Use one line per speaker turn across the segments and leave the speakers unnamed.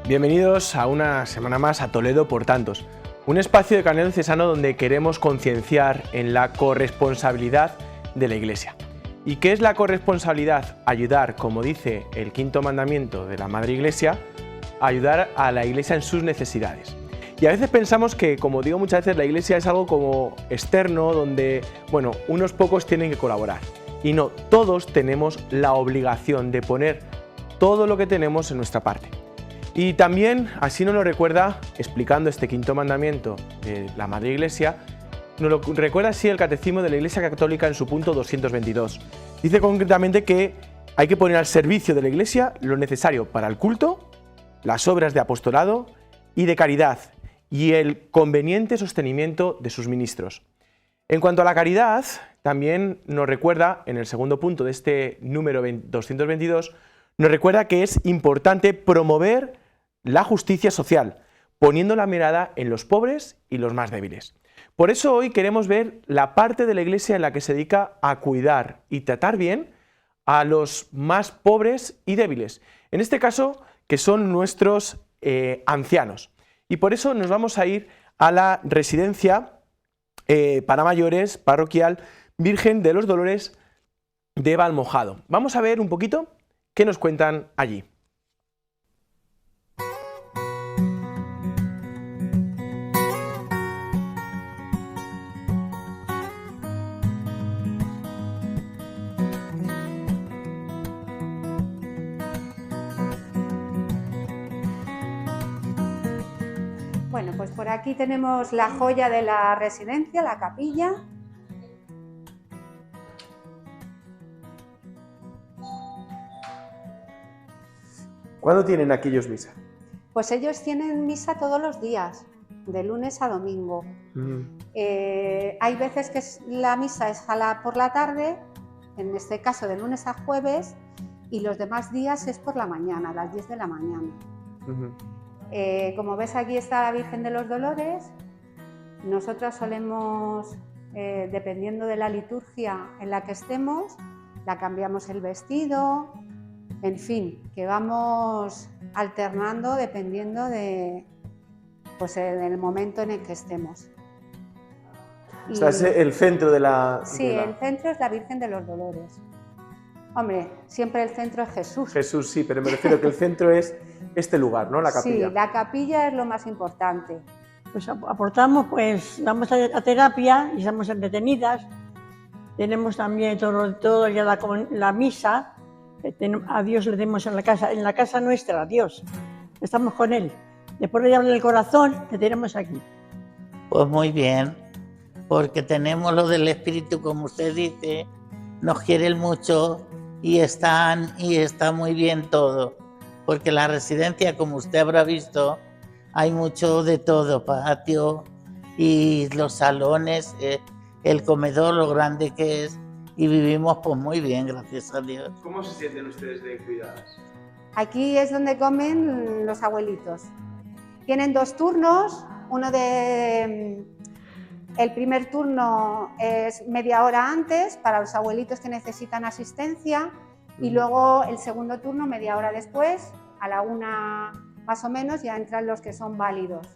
Bienvenidos a una semana más a Toledo por Tantos, un espacio de Carnet Diocesano donde queremos concienciar en la corresponsabilidad de la Iglesia. ¿Y qué es la corresponsabilidad? Ayudar, como dice el quinto mandamiento de la Madre Iglesia, ayudar a la Iglesia en sus necesidades. Y a veces pensamos que, como digo muchas veces, la Iglesia es algo como externo, donde, bueno, unos pocos tienen que colaborar. Y no, todos tenemos la obligación de poner todo lo que tenemos en nuestra parte. Y también, así nos lo recuerda, explicando este quinto mandamiento de la Madre Iglesia, nos lo recuerda así el Catecismo de la Iglesia Católica en su punto 222. Dice concretamente que hay que poner al servicio de la Iglesia lo necesario para el culto, las obras de apostolado y de caridad, y el conveniente sostenimiento de sus ministros. En cuanto a la caridad, también nos recuerda, en el segundo punto de este número 222, nos recuerda que es importante promover la justicia social, poniendo la mirada en los pobres y los más débiles. Por eso hoy queremos ver la parte de la Iglesia en la que se dedica a cuidar y tratar bien a los más pobres y débiles. En este caso, que son nuestros ancianos. Y por eso nos vamos a ir a la residencia para mayores parroquial Virgen de los Dolores de Valmojado. Vamos a ver un poquito qué nos cuentan allí.
Bueno, pues por aquí tenemos la joya de la residencia, la capilla.
¿Cuándo tienen aquellos misa?
Pues ellos tienen misa todos los días, de lunes a domingo. Hay veces que la misa es por la tarde, en este caso de lunes a jueves, y los demás días es por la mañana, a las 10 de la mañana. Como ves, aquí está la Virgen de los Dolores. Nosotros solemos, dependiendo de la liturgia en la que estemos, la cambiamos el vestido, en fin, que vamos alternando dependiendo del momento en el que estemos.
O sea, es el centro de la...
Sí, el centro es la Virgen de los Dolores. Hombre, siempre el centro es Jesús.
Jesús, sí, pero me refiero que el centro es este lugar, ¿no? La capilla.
Sí, la capilla es lo más importante.
Pues aportamos, pues vamos a terapia y estamos entretenidas. Tenemos también todo ya la misa. A Dios le demos en la casa nuestra, a Dios. Estamos con Él. Después de darle el corazón, le tenemos aquí.
Pues muy bien, porque tenemos lo del Espíritu, como usted dice, nos quieren mucho y está muy bien todo. Porque la residencia, como usted habrá visto, hay mucho de todo, patio y los salones, el comedor, lo grande que es, y vivimos pues muy bien, gracias a Dios.
¿Cómo se sienten ustedes de cuidadas?
Aquí es donde comen los abuelitos. Tienen 2 turnos, el primer turno es media hora antes para los abuelitos que necesitan asistencia y luego el segundo turno media hora después, a la 1 más o menos, ya entran los que son válidos.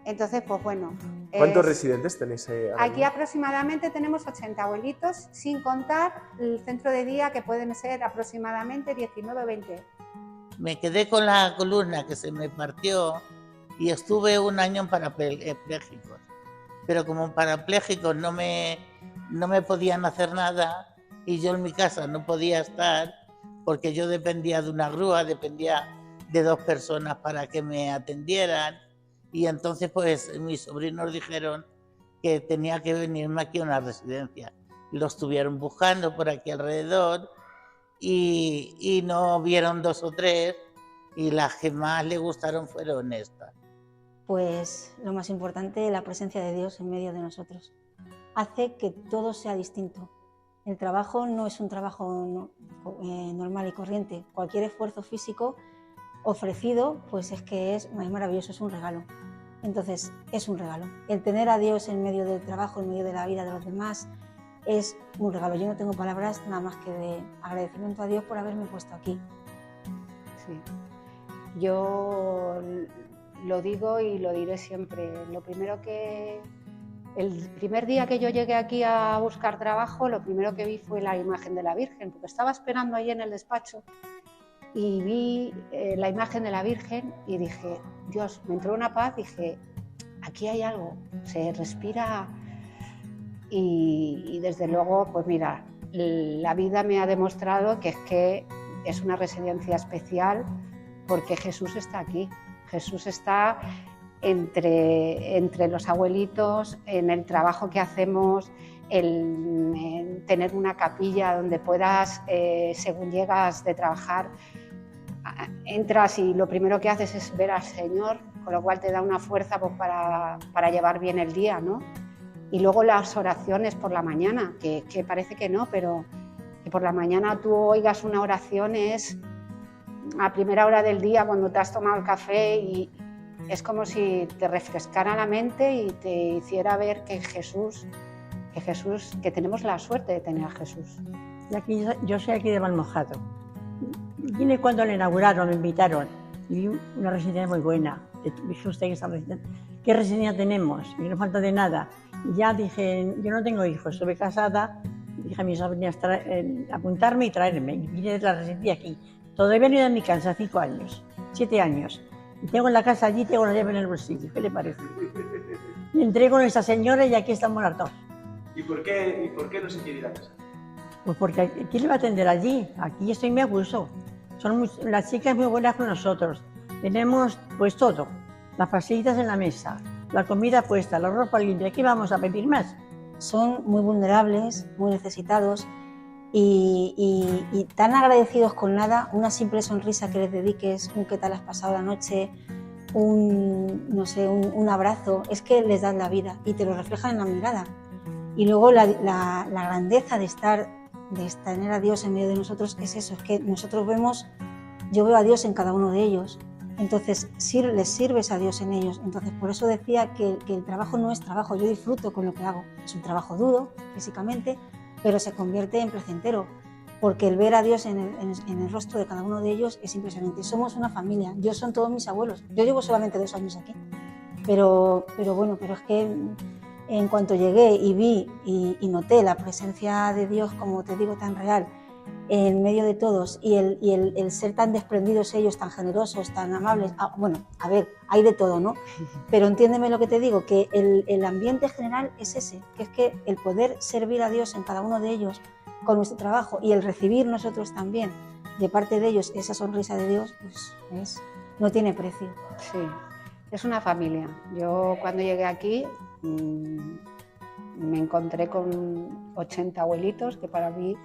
Entonces, pues bueno.
¿Cuántos residentes tenéis
aquí aproximadamente tenemos 80 abuelitos, sin contar el centro de día, que pueden ser aproximadamente 19 o 20.
Me quedé con la columna que se me partió y estuve 1 año en parapléjicos. Pero como parapléjicos no me podían hacer nada y yo en mi casa no podía estar porque yo dependía de una grúa, dependía de 2 personas para que me atendieran. Y entonces pues mis sobrinos dijeron que tenía que venirme aquí a una residencia. Lo estuvieron buscando por aquí alrededor y no vieron 2 o 3 y las que más le gustaron fueron estas.
Pues lo más importante, la presencia de Dios en medio de nosotros. Hace que todo sea distinto. El trabajo no es un trabajo normal y corriente. Cualquier esfuerzo físico ofrecido, pues es que es maravilloso, es un regalo. Entonces, es un regalo. El tener a Dios en medio del trabajo, en medio de la vida de los demás, es un regalo. Yo no tengo palabras nada más que de agradecimiento a Dios por haberme puesto aquí.
Sí. Yo lo digo y lo diré siempre. El primer día que yo llegué aquí a buscar trabajo, lo primero que vi fue la imagen de la Virgen, porque estaba esperando ahí en el despacho y vi la imagen de la Virgen y dije, Dios, me entró una paz, dije, aquí hay algo, se respira y desde luego, pues mira, la vida me ha demostrado que es una residencia especial porque Jesús está aquí, Jesús está entre los abuelitos, en el trabajo que hacemos, en tener una capilla donde puedas, según llegas de trabajar, entras y lo primero que haces es ver al Señor, con lo cual te da una fuerza pues, para llevar bien el día, ¿no? Y luego las oraciones por la mañana, que parece que no, pero que por la mañana tú oigas una oración es a primera hora del día cuando te has tomado el café y es como si te refrescara la mente y te hiciera ver que tenemos la suerte de tener a Jesús.
Y aquí, yo soy aquí de Valmojado. Vine cuando lo inauguraron, me invitaron. Y vi una residencia muy buena. Dijo usted que esta residencia, ¿qué residencia tenemos? Y no falta de nada. Y ya dije, yo no tengo hijos, estuve casada. Dije a mis sobrinas apuntarme y traerme. Y vine de la residencia aquí. Todavía no he ido a mi casa, 5 años, 7 años. Y tengo la casa allí, tengo la llave en el bolsillo. ¿Qué le parece? Le entrego a esta señora y aquí estamos las dos.
¿Y por qué no se quiere ir a casa?
Pues porque ¿quién le va a atender allí? Aquí estoy muy a gusto. Las chicas muy buenas con nosotros. Tenemos pues todo. Las facilitas en la mesa, la comida puesta, la ropa limpia. ¿Qué vamos a pedir más?
Son muy vulnerables, muy necesitados y tan agradecidos con nada. Una simple sonrisa que les dediques, un qué tal has pasado la noche, un abrazo, es que les das la vida y te lo reflejan en la mirada. Y luego la grandeza de tener a Dios en medio de nosotros es eso, es que yo veo a Dios en cada uno de ellos, entonces les sirves a Dios en ellos. Entonces por eso decía que el trabajo no es trabajo, yo disfruto con lo que hago, es un trabajo duro físicamente, pero se convierte en placentero, porque el ver a Dios en el rostro de cada uno de ellos es impresionante. Somos una familia, son todos mis abuelos, yo llevo solamente 2 años aquí, pero es que en cuanto llegué y vi y noté la presencia de Dios, como te digo, tan real, en medio de todos, y el ser tan desprendidos ellos, tan generosos, tan amables, hay de todo, ¿no? Pero entiéndeme lo que te digo, que el ambiente general es ese, que es que el poder servir a Dios en cada uno de ellos con nuestro trabajo y el recibir nosotros también de parte de ellos esa sonrisa de Dios, pues no tiene precio.
Sí, es una familia. Yo cuando llegué aquí me encontré con 80 abuelitos que para mí,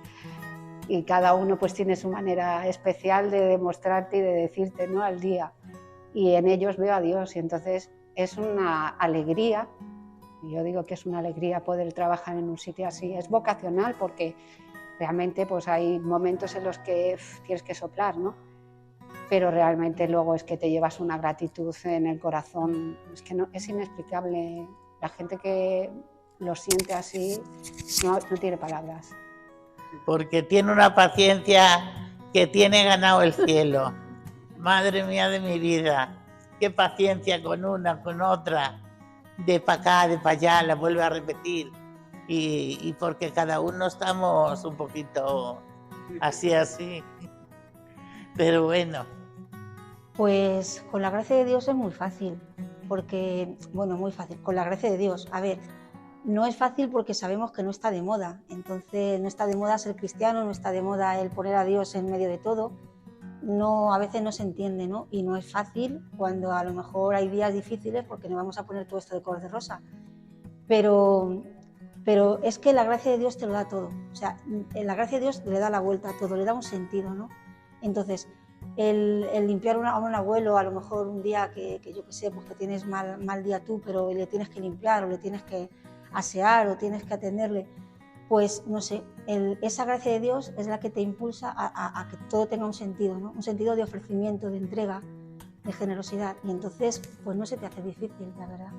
y cada uno pues tiene su manera especial de demostrarte y de decirte, ¿no?, al día, y en ellos veo a Dios y entonces es una alegría. Yo digo que es una alegría poder trabajar en un sitio así, es vocacional porque realmente pues hay momentos en los que tienes que soplar, ¿no? Pero realmente luego es que te llevas una gratitud en el corazón, es que no, es inexplicable. La gente que lo siente así no tiene palabras.
Porque tiene una paciencia que tiene ganado el cielo. Madre mía de mi vida, qué paciencia con una, con otra, de para acá, de para allá, la vuelve a repetir. Y porque cada uno estamos un poquito así. Pero bueno.
Pues con la gracia de Dios es muy fácil, muy fácil, con la gracia de Dios. A ver, no es fácil porque sabemos que no está de moda, entonces no está de moda ser cristiano, no está de moda el poner a Dios en medio de todo, a veces no se entiende, ¿no? Y no es fácil cuando a lo mejor hay días difíciles porque no vamos a poner todo esto de color de rosa, pero es que la gracia de Dios te lo da todo, o sea, la gracia de Dios le da la vuelta a todo, le da un sentido, ¿no? Entonces, el limpiar a un abuelo, a lo mejor un día que yo qué sé, pues que tienes mal día tú, pero le tienes que limpiar o le tienes que asear o tienes que atenderle, pues no sé, esa gracia de Dios es la que te impulsa a que todo tenga un sentido, ¿no? Un sentido de ofrecimiento, de entrega, de generosidad, y entonces pues no se te hace difícil, la verdad.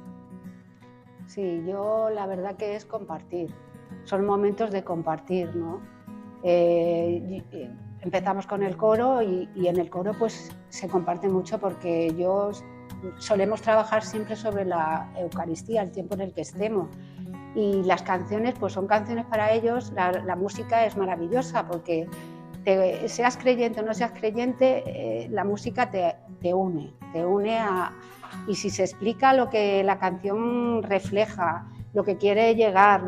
Sí, yo la verdad que es compartir, son momentos de compartir, ¿no? empezamos con el coro y en el coro pues se comparte mucho porque ellos solemos trabajar siempre sobre la Eucaristía, el tiempo en el que estemos. Y las canciones pues son canciones para ellos, la música es maravillosa porque seas creyente o no seas creyente, la música te une y si se explica lo que la canción refleja, lo que quiere llegar,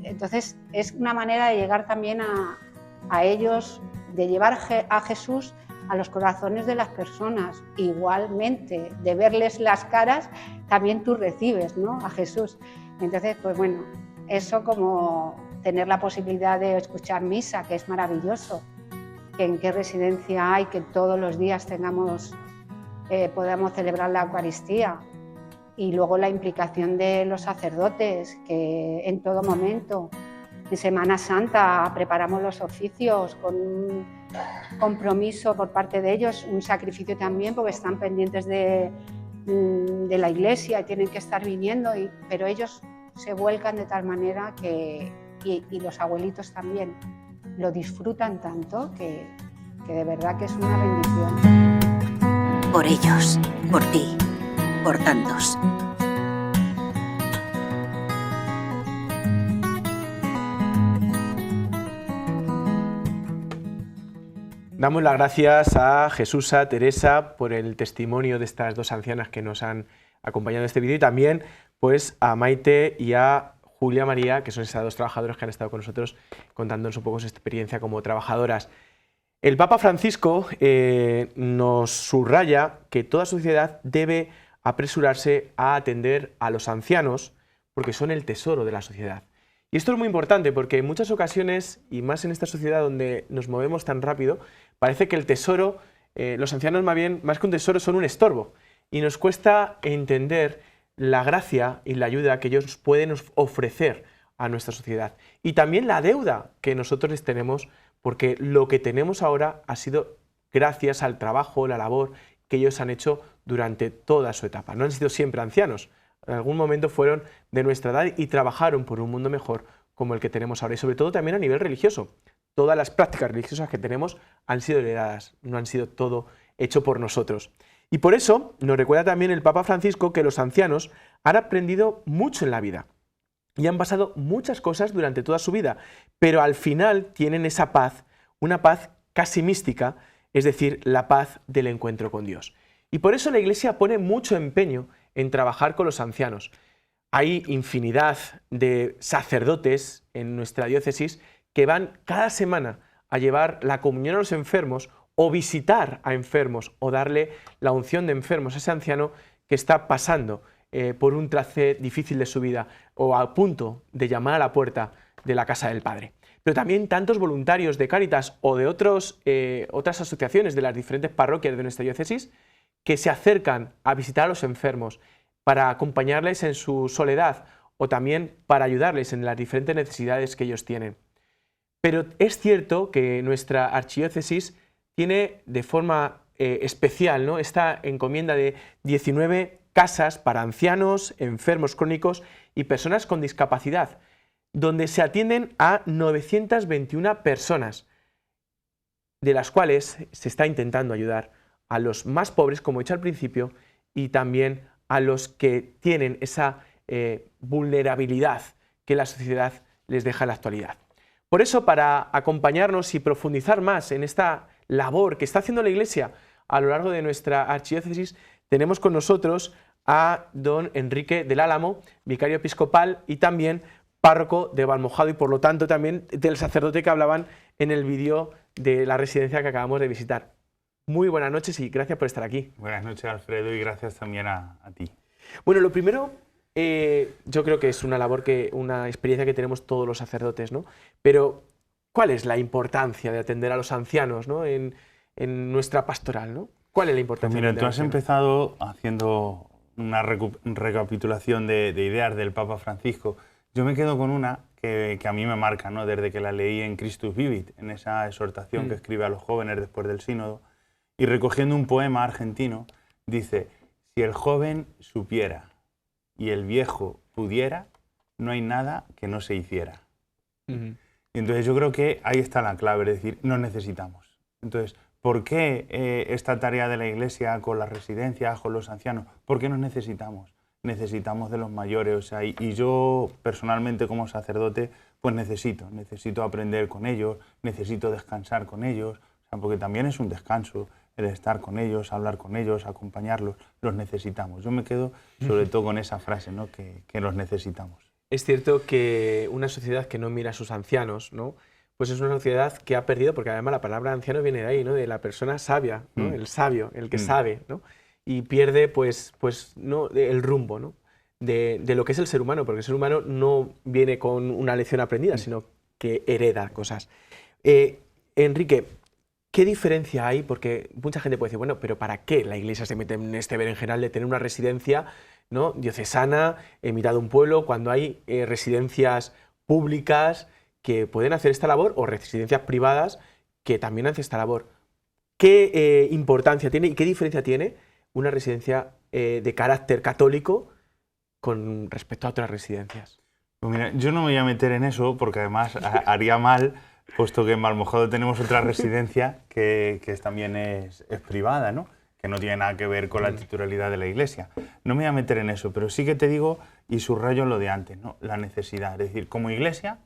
entonces es una manera de llegar también a ellos, de llevar a Jesús a los corazones de las personas. Igualmente, de verles las caras, también tú recibes, ¿no?, a Jesús. Entonces, pues bueno, eso como tener la posibilidad de escuchar misa, que es maravilloso, que en qué residencia hay, que todos los días podamos celebrar la Eucaristía. Y luego la implicación de los sacerdotes, que en todo momento, en Semana Santa, preparamos los oficios con un compromiso por parte de ellos, un sacrificio también, porque están pendientes de la iglesia y tienen que estar viniendo, pero ellos se vuelcan de tal manera y los abuelitos también lo disfrutan tanto que de verdad que es una bendición.
Por ellos, por ti, por tantos.
Damos las gracias a Jesús, a Teresa, por el testimonio de estas dos ancianas que nos han acompañado en este vídeo y también pues, a Maite y a Julia María, que son esas dos trabajadoras que han estado con nosotros contándonos un poco su experiencia como trabajadoras. El Papa Francisco nos subraya que toda sociedad debe apresurarse a atender a los ancianos porque son el tesoro de la sociedad. Y esto es muy importante porque en muchas ocasiones, y más en esta sociedad donde nos movemos tan rápido, parece que el tesoro, los ancianos más que un tesoro son un estorbo. Y nos cuesta entender la gracia y la ayuda que ellos pueden ofrecer a nuestra sociedad. Y también la deuda que nosotros les tenemos, porque lo que tenemos ahora ha sido gracias al trabajo, la labor que ellos han hecho durante toda su etapa. No han sido siempre ancianos. En algún momento fueron de nuestra edad y trabajaron por un mundo mejor como el que tenemos ahora. Y sobre todo también a nivel religioso. Todas las prácticas religiosas que tenemos han sido heredadas, no han sido todo hecho por nosotros. Y por eso nos recuerda también el Papa Francisco que los ancianos han aprendido mucho en la vida y han pasado muchas cosas durante toda su vida, pero al final tienen esa paz, una paz casi mística, es decir, la paz del encuentro con Dios. Y por eso la Iglesia pone mucho empeño en trabajar con los ancianos. Hay infinidad de sacerdotes en nuestra diócesis que van cada semana a llevar la comunión a los enfermos o visitar a enfermos o darle la unción de enfermos a ese anciano que está pasando por un trance difícil de su vida o a punto de llamar a la puerta de la casa del Padre. Pero también tantos voluntarios de Cáritas o de otras asociaciones de las diferentes parroquias de nuestra diócesis que se acercan a visitar a los enfermos para acompañarles en su soledad o también para ayudarles en las diferentes necesidades que ellos tienen. Pero es cierto que nuestra archidiócesis tiene de forma especial, ¿no?, esta encomienda de 19 casas para ancianos, enfermos crónicos y personas con discapacidad, donde se atienden a 921 personas, de las cuales se está intentando ayudar a los más pobres, como he dicho al principio, y también a los que tienen esa vulnerabilidad que la sociedad les deja en la actualidad. Por eso, para acompañarnos y profundizar más en esta labor que está haciendo la Iglesia a lo largo de nuestra archidiócesis, tenemos con nosotros a don Enrique del Álamo, vicario episcopal y también párroco de Valmojado y por lo tanto también del sacerdote que hablaban en el vídeo de la residencia que acabamos de visitar. Muy buenas noches y gracias por estar aquí.
Buenas noches, Alfredo, y gracias también a ti.
Bueno, lo primero, yo creo que es una labor, una experiencia que tenemos todos los sacerdotes, ¿no? Pero, ¿cuál es la importancia de atender a los ancianos, ¿no?, en nuestra pastoral, ¿no? ¿Cuál es la importancia?
Pues mira, tú has empezado haciendo una recapitulación de ideas del Papa Francisco. Yo me quedo con una que a mí me marca, ¿no?, desde que la leí en Christus Vivit, en esa exhortación que escribe a los jóvenes después del sínodo, y recogiendo un poema argentino, dice: si el joven supiera y el viejo pudiera, no hay nada que no se hiciera. Y entonces yo creo que ahí está la clave, es decir, nos necesitamos. Entonces, ¿por qué esta tarea de la Iglesia con las residencias, con los ancianos? ¿Por qué nos necesitamos? Necesitamos de los mayores, o sea, y yo personalmente como sacerdote, pues necesito aprender con ellos, necesito descansar con ellos, o sea, porque también es un descanso el estar con ellos, hablar con ellos, acompañarlos, los necesitamos. Yo me quedo sobre todo con esa frase, ¿no? que los necesitamos.
Es cierto que una sociedad que no mira a sus ancianos, ¿no? Pues es una sociedad que ha perdido, porque además la palabra anciano viene de ahí, ¿no? De la persona sabia, ¿no? El sabio, el que sabe, ¿no? Y pierde pues ¿no? el rumbo, ¿no? de lo que es el ser humano, porque el ser humano no viene con una lección aprendida, sino que hereda cosas. Enrique, ¿qué diferencia hay? Porque mucha gente puede decir, bueno, pero ¿para qué la Iglesia se mete en este berenjenal de tener una residencia, ¿no? diocesana en mitad de un pueblo, cuando hay residencias públicas que pueden hacer esta labor, o residencias privadas que también hacen esta labor? ¿Qué importancia tiene y qué diferencia tiene una residencia de carácter católico con respecto a otras residencias?
Pues mira, yo no me voy a meter en eso porque además haría mal, puesto que en Malmojado tenemos otra residencia que también es privada, ¿no? Que no tiene nada que ver con la titularidad de la Iglesia. No me voy a meter en eso, pero sí que te digo y subrayo lo de antes, ¿no? La necesidad. Es decir, como Iglesia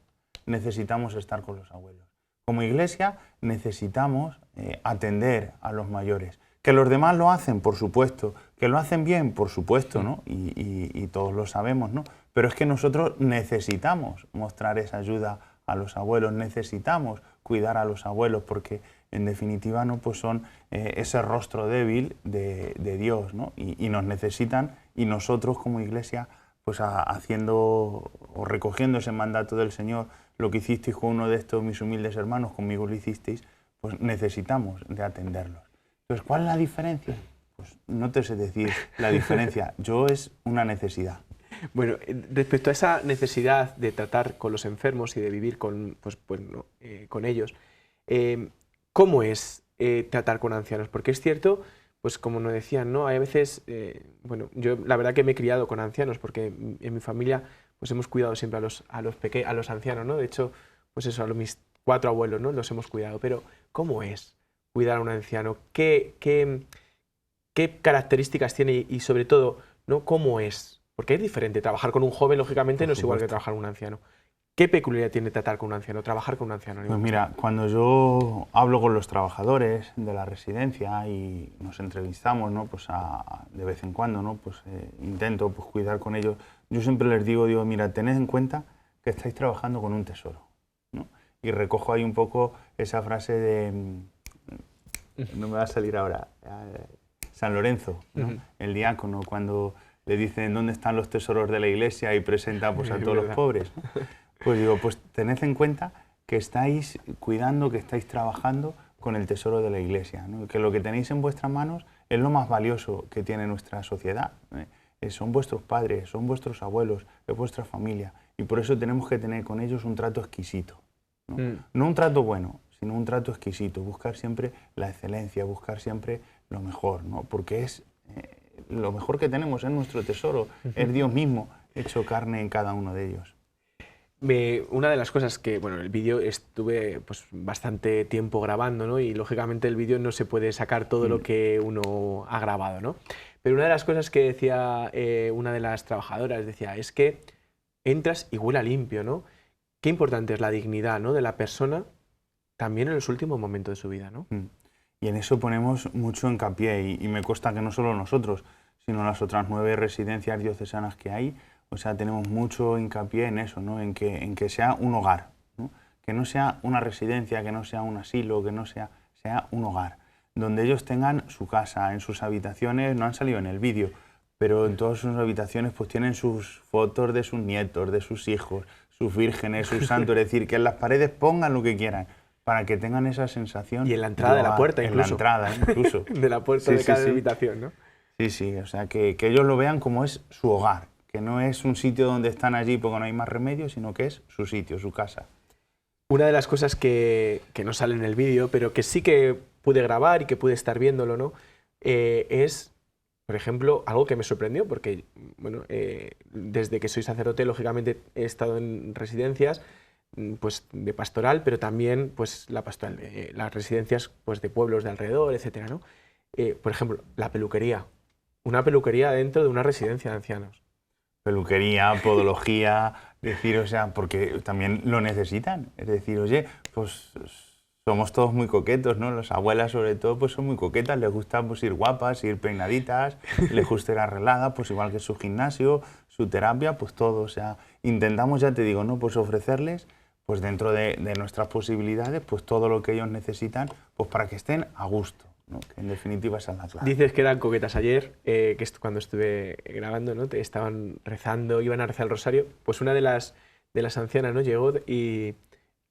necesitamos estar con los abuelos. Como Iglesia necesitamos atender a los mayores. Que los demás lo hacen, por supuesto. Que lo hacen bien, por supuesto, ¿no? Y todos lo sabemos, ¿no? Pero es que nosotros necesitamos mostrar esa ayuda a los abuelos, necesitamos cuidar a los abuelos, porque en definitiva, ¿no? Pues son ese rostro débil de Dios, ¿no? Y nos necesitan, y nosotros como Iglesia, pues haciendo o recogiendo ese mandato del Señor, lo que hicisteis con uno de estos mis humildes hermanos, conmigo lo hicisteis, pues necesitamos de atenderlos. Entonces, ¿cuál es la diferencia? Pues no te sé decir la diferencia, es una necesidad.
Bueno, respecto a esa necesidad de tratar con los enfermos y de vivir con, con ellos, ¿cómo es tratar con ancianos? Porque es cierto, pues como nos decían, ¿no? Hay veces, bueno, yo la verdad que me he criado con ancianos, porque en mi familia pues hemos cuidado siempre a los ancianos, ¿no? De hecho, pues eso, mis 4 abuelos, ¿no? Los hemos cuidado. Pero, ¿cómo es cuidar a un anciano? ¿Qué características tiene y sobre todo, ¿no? ¿Cómo es? Porque es diferente. Trabajar con un joven, lógicamente, no es igual que trabajar con un anciano. ¿Qué peculiaridad tiene tratar con un anciano, trabajar con un anciano?
Pues mira, cuando yo hablo con los trabajadores de la residencia y nos entrevistamos, ¿no? Pues de vez en cuando, ¿no? Pues intento pues, cuidar con ellos. Yo siempre les digo, mira, tened en cuenta que estáis trabajando con un tesoro, ¿no? Y recojo ahí un poco esa frase de, no me va a salir ahora, San Lorenzo, ¿no? El diácono, cuando le dicen dónde están los tesoros de la Iglesia y presenta pues, a todos los pobres, ¿no? Pues digo, pues tened en cuenta que estáis cuidando, que estáis trabajando con el tesoro de la Iglesia, ¿no? Que lo que tenéis en vuestras manos es lo más valioso que tiene nuestra sociedad, ¿eh? Son vuestros padres, son vuestros abuelos, es vuestra familia, y por eso tenemos que tener con ellos un trato exquisito, ¿no? No un trato bueno, sino un trato exquisito, buscar siempre la excelencia, buscar siempre lo mejor, ¿no? Porque es lo mejor que tenemos, es nuestro tesoro, es Dios mismo hecho carne en cada uno de ellos.
Una de las cosas que, bueno, el vídeo estuve pues, bastante tiempo grabando, ¿no? Y lógicamente el vídeo no se puede sacar todo lo que uno ha grabado, ¿no? Pero una de las cosas que decía una de las trabajadoras, decía, es que entras y huele limpio, ¿no? Qué importante es la dignidad, ¿no? De la persona también en los últimos momentos de su vida, ¿no?
Y en eso ponemos mucho hincapié y me consta que no solo nosotros, sino las otras 9 residencias diocesanas que hay, o sea, tenemos mucho hincapié en eso, ¿no? En que sea un hogar, ¿no? Que no sea una residencia, que no sea un asilo, que no sea un hogar, donde ellos tengan su casa, en sus habitaciones, no han salido en el vídeo, pero en todas sus habitaciones pues tienen sus fotos de sus nietos, de sus hijos, sus vírgenes, sus santos, es decir, que en las paredes pongan lo que quieran, para que tengan esa sensación.
Y en la entrada de la puerta incluso.
En la entrada incluso.
De la puerta de cada habitación, ¿no?
Sí, o sea, que ellos lo vean como es su hogar, que no es un sitio donde están allí porque no hay más remedio, sino que es su sitio, su casa.
Una de las cosas que no sale en el vídeo, pero que sí que pude grabar y que pude estar viéndolo, ¿no? Es, por ejemplo, algo que me sorprendió, porque, bueno, desde que soy sacerdote, lógicamente he estado en residencias pues, de pastoral, pero también pues, la pastoral, las residencias pues, de pueblos de alrededor, etcétera, ¿no? Por ejemplo, la peluquería. Una peluquería dentro de una residencia de ancianos.
Peluquería, podología, decir, o sea, porque también lo necesitan. Es decir, oye, pues somos todos muy coquetos, ¿no? Las abuelas, sobre todo, pues son muy coquetas, les gusta pues, ir guapas, ir peinaditas, les gusta ir arregladas, pues igual que su gimnasio, su terapia, pues todo. O sea, intentamos, ya te digo, ¿no? Pues ofrecerles, pues dentro de nuestras posibilidades, pues todo lo que ellos necesitan, pues para que estén a gusto, ¿no? Que en definitiva esa es la clave.
Dices que eran coquetas ayer, cuando estuve grabando, ¿no? Estaban rezando, iban a rezar el rosario. Pues una de las ancianas, ¿no? Llegó y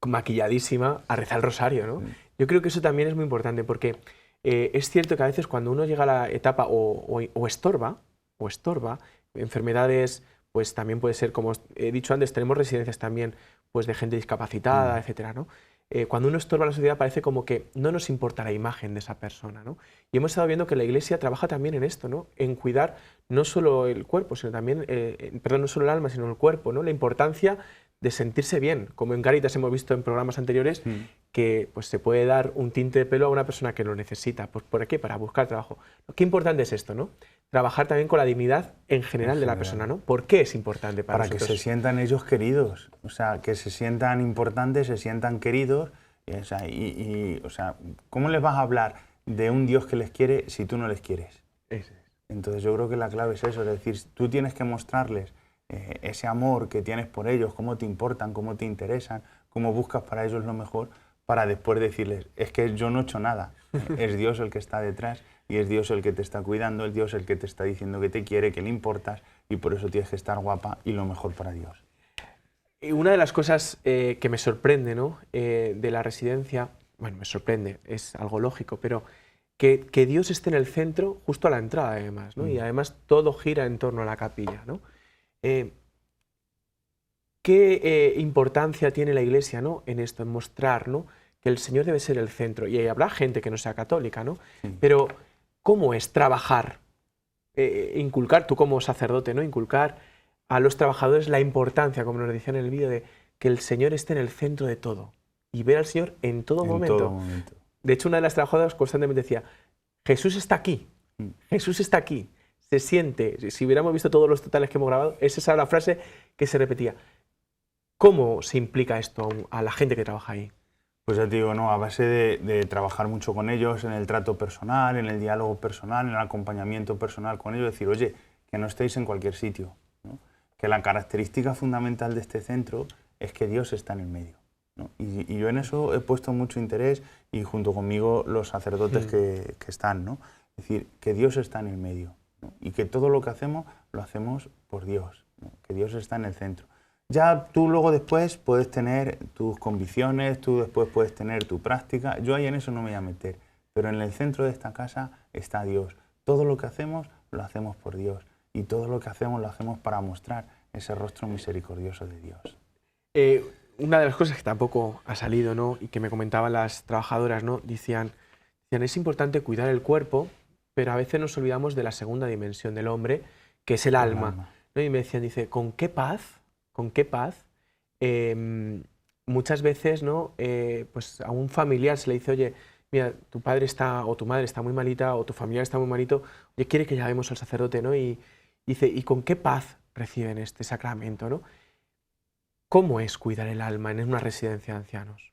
maquilladísima a rezar el rosario, ¿no? Yo creo que eso también es muy importante porque es cierto que a veces cuando uno llega a la etapa o estorba, enfermedades, pues también puede ser, como he dicho antes, tenemos residencias también pues de gente discapacitada, etcétera, ¿no? Cuando uno estorba a la sociedad parece como que no nos importa la imagen de esa persona, ¿no? Y hemos estado viendo que la Iglesia trabaja también en esto, ¿no? En cuidar no solo el cuerpo, sino también, no solo el alma, sino el cuerpo, ¿no? La importancia de sentirse bien, como en Cáritas hemos visto en programas anteriores, que pues, se puede dar un tinte de pelo a una persona que lo necesita. Pues, ¿por qué? Para buscar trabajo. Qué importante es esto, ¿no? Trabajar también con la dignidad en general de la persona, ¿no? ¿Por qué es importante para nosotros?
Que se sientan ellos queridos, o sea, que se sientan importantes, se sientan queridos, o sea, ¿cómo les vas a hablar de un Dios que les quiere si tú no les quieres? Entonces yo creo que la clave es eso, es decir, tú tienes que mostrarles ese amor que tienes por ellos, cómo te importan, cómo te interesan, cómo buscas para ellos lo mejor, para después decirles, es que yo no he hecho nada, es Dios el que está detrás y es Dios el que te está cuidando, es Dios el que te está diciendo que te quiere, que le importas y por eso tienes que estar guapa y lo mejor para Dios.
Y una de las cosas que me sorprende, ¿no? De la residencia, bueno, me sorprende, es algo lógico, pero que Dios esté en el centro justo a la entrada además, ¿no? Y además todo gira en torno a la capilla, ¿no? ¿Qué importancia tiene la Iglesia, ¿no? En esto, en mostrar, ¿no? Que el Señor debe ser el centro? Y habrá gente que no sea católica, ¿no? Pero ¿cómo es trabajar, inculcar, tú como sacerdote, ¿no? Inculcar a los trabajadores la importancia, como nos decían en el vídeo, de que el Señor esté en el centro de todo y ver al Señor en todo momento. De hecho, una de las trabajadoras constantemente decía, Jesús está aquí, Jesús está aquí. Se siente, si hubiéramos visto todos los totales que hemos grabado, esa era la frase que se repetía. ¿Cómo se implica esto a la gente que trabaja ahí?
Pues ya te digo, ¿no? A base de trabajar mucho con ellos, en el trato personal, en el diálogo personal, en el acompañamiento personal con ellos, decir, oye, que no estéis en cualquier sitio, ¿no? Que la característica fundamental de este centro es que Dios está en el medio, ¿no? Y yo en eso he puesto mucho interés y junto conmigo los sacerdotes que están, ¿no? Es decir, que Dios está en el medio, ¿no? Y que todo lo que hacemos lo hacemos por Dios, ¿no? Que Dios está en el centro. Ya tú luego después puedes tener tus convicciones, tú después puedes tener tu práctica. Yo ahí en eso no me voy a meter, pero en el centro de esta casa está Dios. Todo lo que hacemos lo hacemos por Dios y todo lo que hacemos lo hacemos para mostrar ese rostro misericordioso de Dios.
Una de las cosas que tampoco ha salido, ¿no? Y que me comentaban las trabajadoras, ¿no? Decían, es importante cuidar el cuerpo, pero a veces nos olvidamos de la segunda dimensión del hombre, que es el alma, ¿no? Y me decían, dice, ¿con qué paz? Muchas veces, ¿no? Pues a un familiar se le dice, oye, mira, tu padre está, o tu madre está muy malita, o tu familiar está muy malito, oye, quiere que llamemos al sacerdote, ¿no? Y dice, ¿y con qué paz reciben este sacramento, ¿no? ¿Cómo es cuidar el alma en una residencia de ancianos?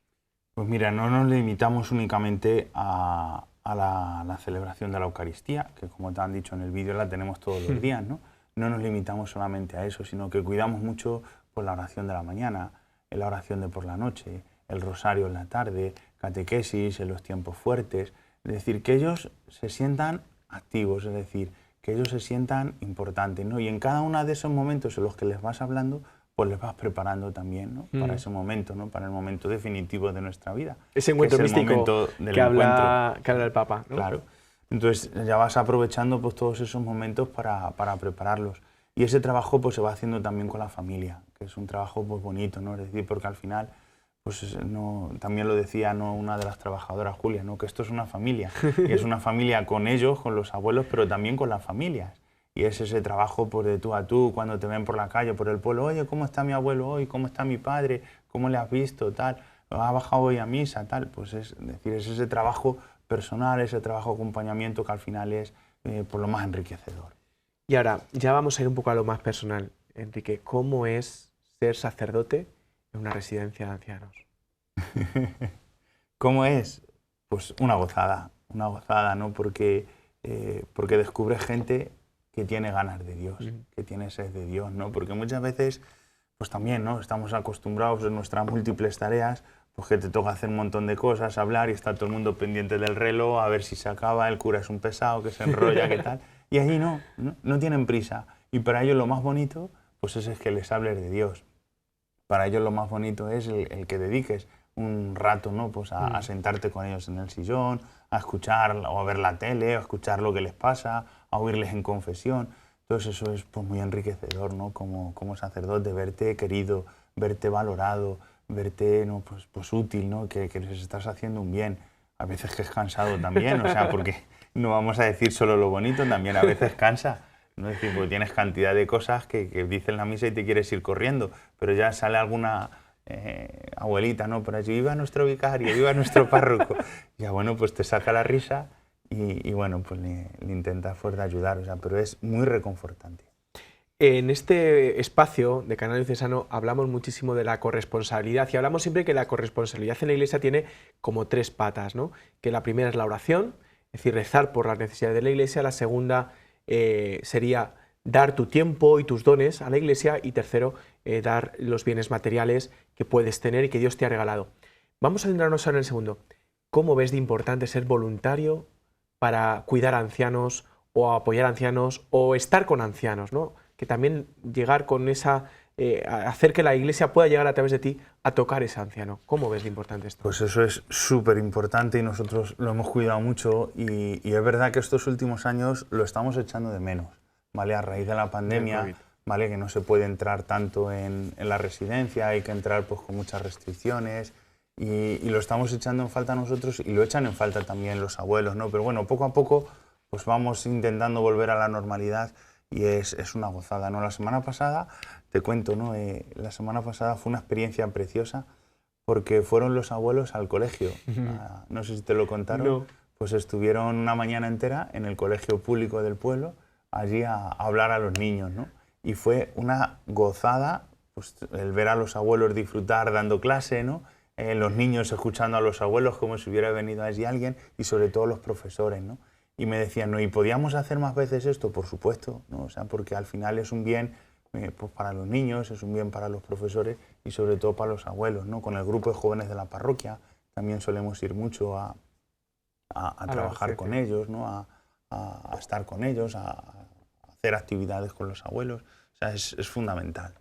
Pues mira, no nos limitamos únicamente a la celebración de la Eucaristía, que como te han dicho en el vídeo la tenemos todos los días, ¿no? No nos limitamos solamente a eso, sino que cuidamos mucho pues, la oración de la mañana, la oración de por la noche, el rosario en la tarde, catequesis en los tiempos fuertes. Es decir, que ellos se sientan activos, es decir, que ellos se sientan importantes, ¿no? Y en cada uno de esos momentos en los que les vas hablando, pues les vas preparando también, ¿no? Para ese momento, ¿no? Para el momento definitivo de nuestra vida.
Ese encuentro místico que habla el Papa, ¿no?
Claro. Entonces ya vas aprovechando pues, todos esos momentos para prepararlos. Y ese trabajo pues, se va haciendo también con la familia, que es un trabajo pues, bonito, ¿no? Es decir, porque al final, pues, no, también lo decía ¿no? una de las trabajadoras, Julia, ¿no? Que esto es una familia. Y es una familia con ellos, con los abuelos, pero también con las familias. y es ese trabajo por de tú a tú, cuando te ven por la calle, por el pueblo, oye, ¿cómo está mi abuelo hoy? ¿Cómo está mi padre? ¿Cómo le has visto? Tal, ¿ha bajado hoy a misa? Tal, pues es decir, es ese trabajo personal, ese trabajo de acompañamiento que al final es por lo más enriquecedor.
Y ahora, ya vamos a ir un poco a lo más personal. Enrique, ¿cómo es ser sacerdote en una residencia de ancianos?
¿Cómo es? Pues una gozada, ¿no? Porque descubres gente que tiene ganas de Dios, que tiene sed de Dios, ¿no? Porque muchas veces, pues también, ¿no? Estamos acostumbrados en nuestras múltiples tareas, pues que te toca hacer un montón de cosas, hablar y está todo el mundo pendiente del reloj, a ver si se acaba, el cura es un pesado, que se enrolla, qué tal. Y allí no tienen prisa. Y para ellos lo más bonito, pues es que les hables de Dios. Para ellos lo más bonito es el que dediques un rato, ¿no? Pues a sentarte con ellos en el sillón, a escuchar o a ver la tele, a escuchar lo que les pasa, a oírles en confesión. Entonces eso es pues muy enriquecedor, ¿no? Como sacerdote, verte querido, verte valorado, verte, ¿no? pues útil, ¿no? Que les estás haciendo un bien. A veces que es cansado también, o sea, porque no vamos a decir solo lo bonito, también a veces cansa. ¿No? Es decir, porque tienes cantidad de cosas que dicen la misa y te quieres ir corriendo, pero ya sale alguna abuelita, ¿no? Por allí, viva nuestro vicario, viva nuestro párroco. Ya bueno, pues te saca la risa y bueno, pues le intentas fuerte ayudar, o sea, pero es muy reconfortante.
En este espacio de Canal Diocesano hablamos muchísimo de la corresponsabilidad y hablamos siempre que la corresponsabilidad en la Iglesia tiene como 3 patas, ¿no? Que la primera es la oración, es decir, rezar por las necesidades de la Iglesia, la segunda sería dar tu tiempo y tus dones a la Iglesia y tercero, dar los bienes materiales que puedes tener y que Dios te ha regalado. Vamos a centrarnos ahora en el segundo. ¿Cómo ves de importante ser voluntario para cuidar a ancianos o apoyar a ancianos o estar con ancianos, ¿no? Que también llegar con esa, hacer que la Iglesia pueda llegar a través de ti a tocar ese anciano. ¿Cómo ves de importante esto?
Pues eso es súper importante y nosotros lo hemos cuidado mucho y es verdad que estos últimos años lo estamos echando de menos, ¿vale? A raíz de la pandemia, ¿vale? Que no se puede entrar tanto en la residencia, hay que entrar pues con muchas restricciones y lo estamos echando en falta nosotros y lo echan en falta también los abuelos, ¿no? Pero bueno, poco a poco pues vamos intentando volver a la normalidad y es una gozada, ¿no? La semana pasada, te cuento, ¿no? La semana pasada fue una experiencia preciosa porque fueron los abuelos al colegio. No sé si te lo contaron.
No.
Pues estuvieron una mañana entera en el colegio público del pueblo, allí a hablar a los niños, ¿no? Y fue una gozada, pues, el ver a los abuelos disfrutar dando clase, ¿no? Los niños escuchando a los abuelos como si hubiera venido allí alguien y sobre todo los profesores, ¿no? Y me decían, ¿no? ¿Y podíamos hacer más veces esto? Por supuesto, ¿no? O sea, porque al final es un bien pues para los niños, es un bien para los profesores y sobre todo para los abuelos, ¿no? Con el grupo de jóvenes de la parroquia también solemos ir mucho a trabajar con ellos, ¿no? A estar con ellos, a hacer actividades con los abuelos. O sea, es fundamental.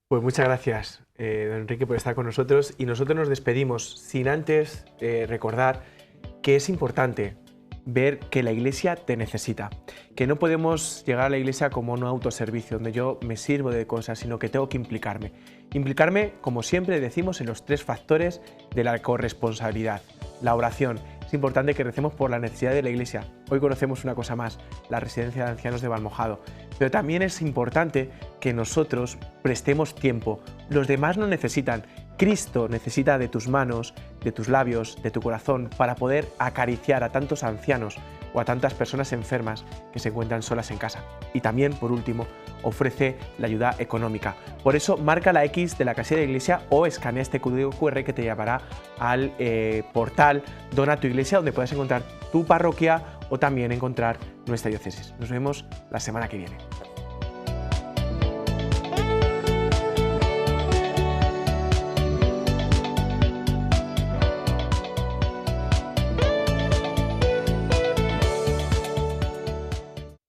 Pues muchas gracias, don Enrique, por estar con nosotros y nosotros nos despedimos sin antes recordar que es importante ver que la Iglesia te necesita, que no podemos llegar a la Iglesia como un autoservicio donde yo me sirvo de cosas, sino que tengo que implicarme. Implicarme, como siempre decimos, en los 3 factores de la corresponsabilidad. La oración. Es importante que recemos por la necesidad de la Iglesia. Hoy conocemos una cosa más, la residencia de ancianos de Valmojado. Pero también es importante que nosotros prestemos tiempo. Los demás no necesitan. Cristo necesita de tus manos, de tus labios, de tu corazón para poder acariciar a tantos ancianos o a tantas personas enfermas que se encuentran solas en casa. Y también, por último, ofrece la ayuda económica. Por eso, marca la X de la casilla de la Iglesia o escanea este código QR que te llevará al portal Dona tu Iglesia, donde puedes encontrar tu parroquia o también encontrar nuestra diócesis. Nos vemos la semana que viene.